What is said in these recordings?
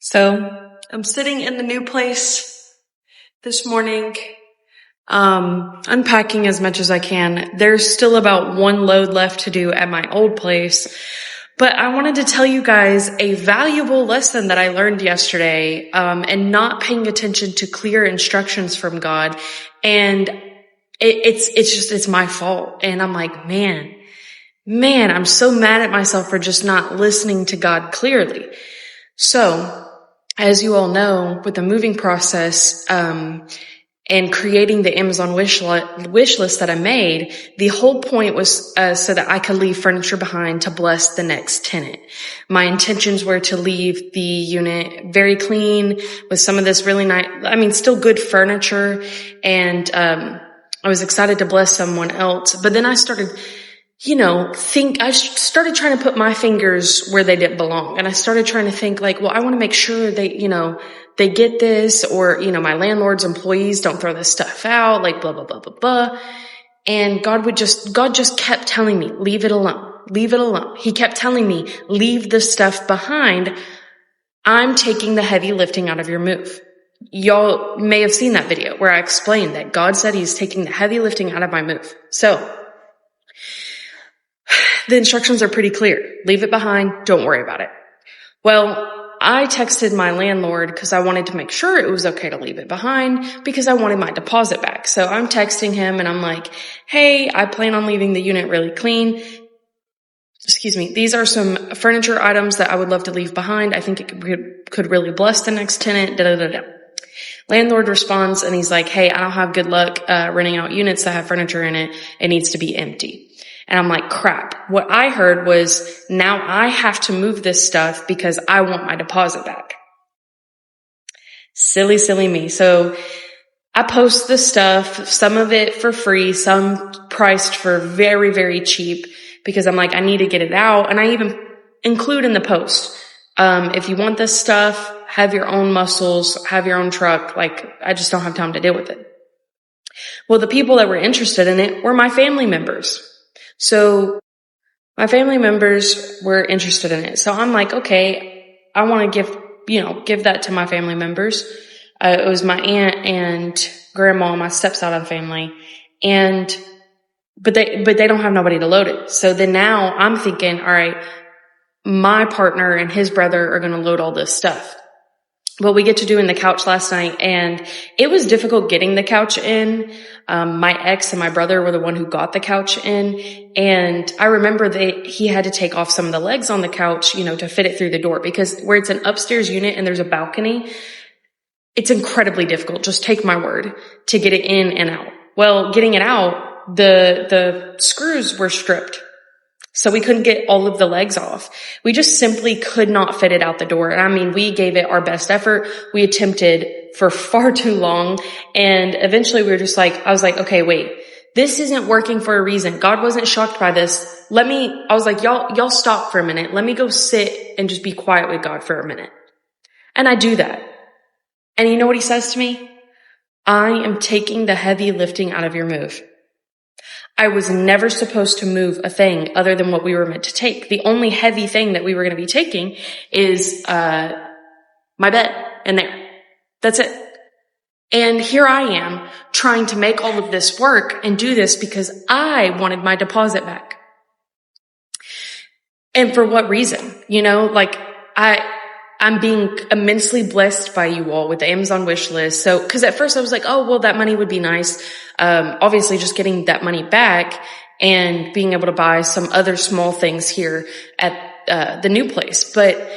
So I'm sitting in the new place this morning, unpacking as much as I can. There's still about one load left to do at my old place, but I wanted to tell you guys a valuable lesson that I learned yesterday, and not paying attention to clear instructions from God. And it's my fault. And I'm like, man, I'm so mad at myself for just not listening to God clearly. So, as you all know, with the moving process, and creating the Amazon wish list that I made, the whole point was so that I could leave furniture behind to bless the next tenant. My intentions were to leave the unit very clean with some of this really nice, still good furniture. And I was excited to bless someone else. But then I started I started trying to put my fingers where they didn't belong. And I started trying to think like, well, I want to make sure they get this, or, my landlord's employees don't throw this stuff out, like blah, blah, blah, blah, blah. And God just kept telling me, leave it alone, leave it alone. He kept telling me, leave the stuff behind. I'm taking the heavy lifting out of your move. Y'all may have seen that video where I explained that God said he's taking the heavy lifting out of my move. So, the instructions are pretty clear. Leave it behind. Don't worry about it. Well, I texted my landlord because I wanted to make sure it was okay to leave it behind because I wanted my deposit back. So I'm texting him and I'm like, hey, I plan on leaving the unit really clean. Excuse me. These are some furniture items that I would love to leave behind. I think it could really bless the next tenant. Da, da, da, da. Landlord responds and he's like, hey, I don't have good luck renting out units that have furniture in it. It needs to be empty. And I'm like, crap. What I heard was now I have to move this stuff because I want my deposit back. Silly, silly me. So I post the stuff, some of it for free, some priced for very, very cheap because I'm like, I need to get it out. And I even include in the post, if you want this stuff, have your own muscles, have your own truck. Like, I just don't have time to deal with it. Well, the people that were interested in it were my family members. So my family members were interested in it. So I'm like, okay, I want to give that to my family members. It was my aunt and grandma, my stepside of the family. But they don't have nobody to load it. So then now I'm thinking, all right, my partner and his brother are going to load all this stuff. Well, we get to doing the couch last night and it was difficult getting the couch in. My ex and my brother were the one who got the couch in. And I remember that he had to take off some of the legs on the couch, to fit it through the door because where it's an upstairs unit and there's a balcony, it's incredibly difficult. Just take my word to get it in and out. Well, getting it out, the screws were stripped. So we couldn't get all of the legs off. We just simply could not fit it out the door. And we gave it our best effort. We attempted for far too long. And eventually we were just like, I was like, okay, wait, this isn't working for a reason. God wasn't shocked by this. I was like, y'all stop for a minute. Let me go sit and just be quiet with God for a minute. And I do that. And you know what he says to me? I am taking the heavy lifting out of your move. I was never supposed to move a thing other than what we were meant to take. The only heavy thing that we were going to be taking is my bed in there. That's it. And here I am trying to make all of this work and do this because I wanted my deposit back. And for what reason? I'm being immensely blessed by you all with the Amazon wish list. So, cause at first I was like, oh, well, that money would be nice. Obviously just getting that money back and being able to buy some other small things here at, the new place. But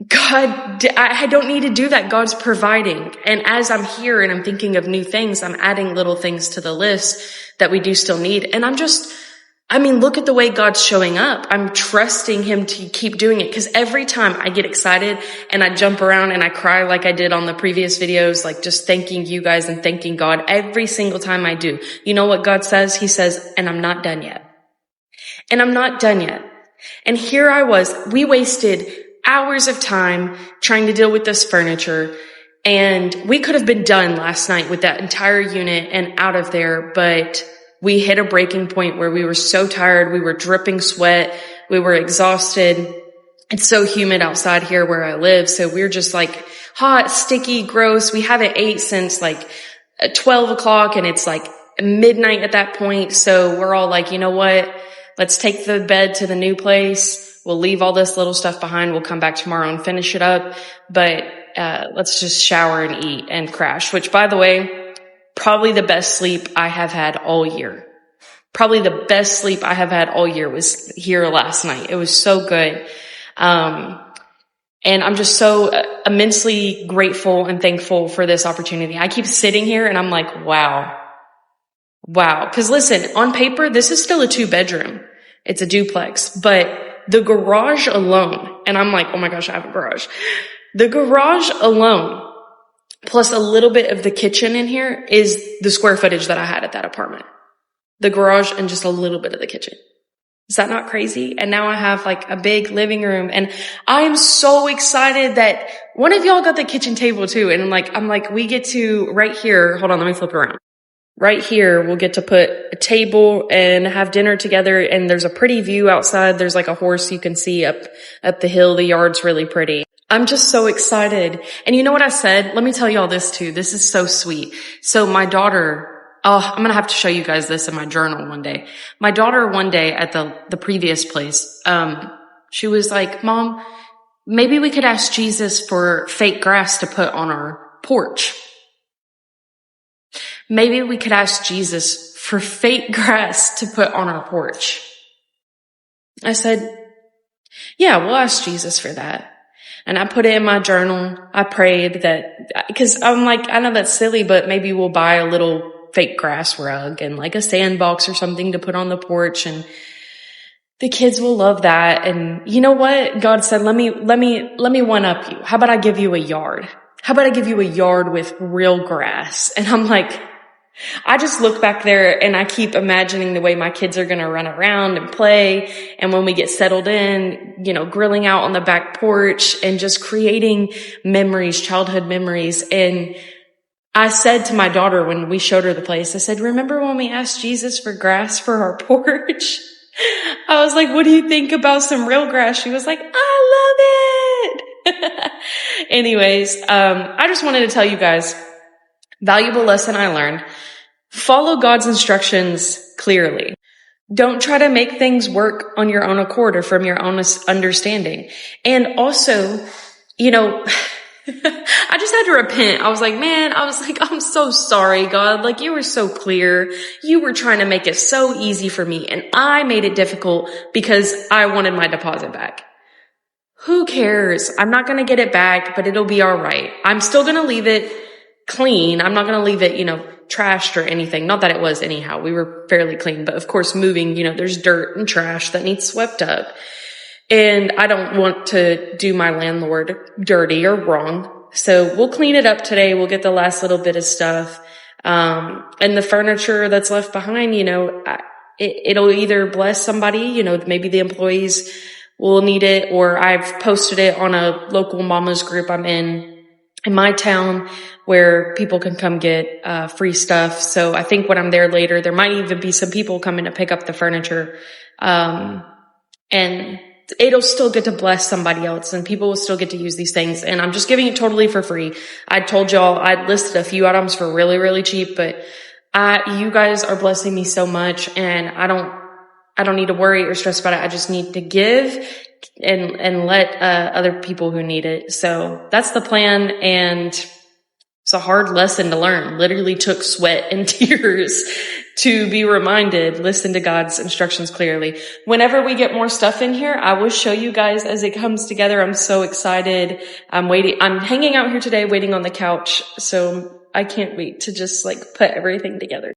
God, I don't need to do that. God's providing. And as I'm here and I'm thinking of new things, I'm adding little things to the list that we do still need. And look at the way God's showing up. I'm trusting him to keep doing it because every time I get excited and I jump around and I cry like I did on the previous videos, like just thanking you guys and thanking God every single time I do. You know what God says? He says, and I'm not done yet. And I'm not done yet. And here I was, we wasted hours of time trying to deal with this furniture. And we could have been done last night with that entire unit and out of there, but we hit a breaking point where we were so tired. We were dripping sweat. We were exhausted. It's so humid outside here where I live. So we're just like hot, sticky, gross. We haven't ate since like 12 o'clock and it's like midnight at that point. So we're all like, you know what? Let's take the bed to the new place. We'll leave all this little stuff behind. We'll come back tomorrow and finish it up. But, let's just shower and eat and crash, which by the way, probably the best sleep I have had all year. Probably the best sleep I have had all year was here last night. It was so good. And I'm just so immensely grateful and thankful for this opportunity. I keep sitting here and I'm like, wow. Cause listen, on paper, this is still a 2-bedroom. It's a duplex, but the garage alone, and I'm like, oh my gosh, I have a garage. The garage alone, plus a little bit of the kitchen in here, is the square footage that I had at that apartment. The garage and just a little bit of the kitchen. Is that not crazy? And now I have like a big living room and I am so excited that one of y'all got the kitchen table too. And I'm like, we get to right here. Hold on. Let me flip around. Right here, we'll get to put a table and have dinner together. And there's a pretty view outside. There's like a horse you can see up the hill. The yard's really pretty. I'm just so excited. And you know what I said? Let me tell y'all this too. This is so sweet. So my daughter, I'm going to have to show you guys this in my journal one day. My daughter one day at the previous place, she was like, Mom, maybe we could ask Jesus for fake grass to put on our porch. Maybe we could ask Jesus for fake grass to put on our porch. I said, yeah, we'll ask Jesus for that. And I put it in my journal. I prayed that, because I'm like, I know that's silly, but maybe we'll buy a little fake grass rug and like a sandbox or something to put on the porch, and the kids will love that. And you know what? God said, let me one up you. How about I give you a yard? How about I give you a yard with real grass? And I'm like, I just look back there and I keep imagining the way my kids are going to run around and play. And when we get settled in, grilling out on the back porch and just creating memories, childhood memories. And I said to my daughter when we showed her the place, I said, remember when we asked Jesus for grass for our porch? I was like, what do you think about some real grass? She was like, I love it. Anyways, I just wanted to tell you guys, valuable lesson I learned. Follow God's instructions clearly. Don't try to make things work on your own accord or from your own understanding. And also, I just had to repent. I was like, I'm so sorry, God. Like, you were so clear. You were trying to make it so easy for me. And I made it difficult because I wanted my deposit back. Who cares? I'm not going to get it back, but it'll be all right. I'm still going to leave it clean. I'm not going to leave it, trashed or anything. Not that it was anyhow. We were fairly clean, but of course moving, there's dirt and trash that needs swept up. And I don't want to do my landlord dirty or wrong. So we'll clean it up today. We'll get the last little bit of stuff. And the furniture that's left behind, it'll either bless somebody, maybe the employees will need it, or I've posted it on a local mamas group I'm in my town where people can come get free stuff. So I think when I'm there later, there might even be some people coming to pick up the furniture. And it'll still get to bless somebody else and people will still get to use these things. And I'm just giving it totally for free. I told y'all I'd listed a few items for really, really cheap, but you guys are blessing me so much, and I don't need to worry or stress about it. I just need to give and let other people who need it. So that's the plan, and it's a hard lesson to learn. Literally took sweat and tears to be reminded, listen to God's instructions clearly. Whenever we get more stuff in here, I will show you guys as it comes together. I'm so excited. I'm hanging out here today waiting on the couch, so I can't wait to just put everything together.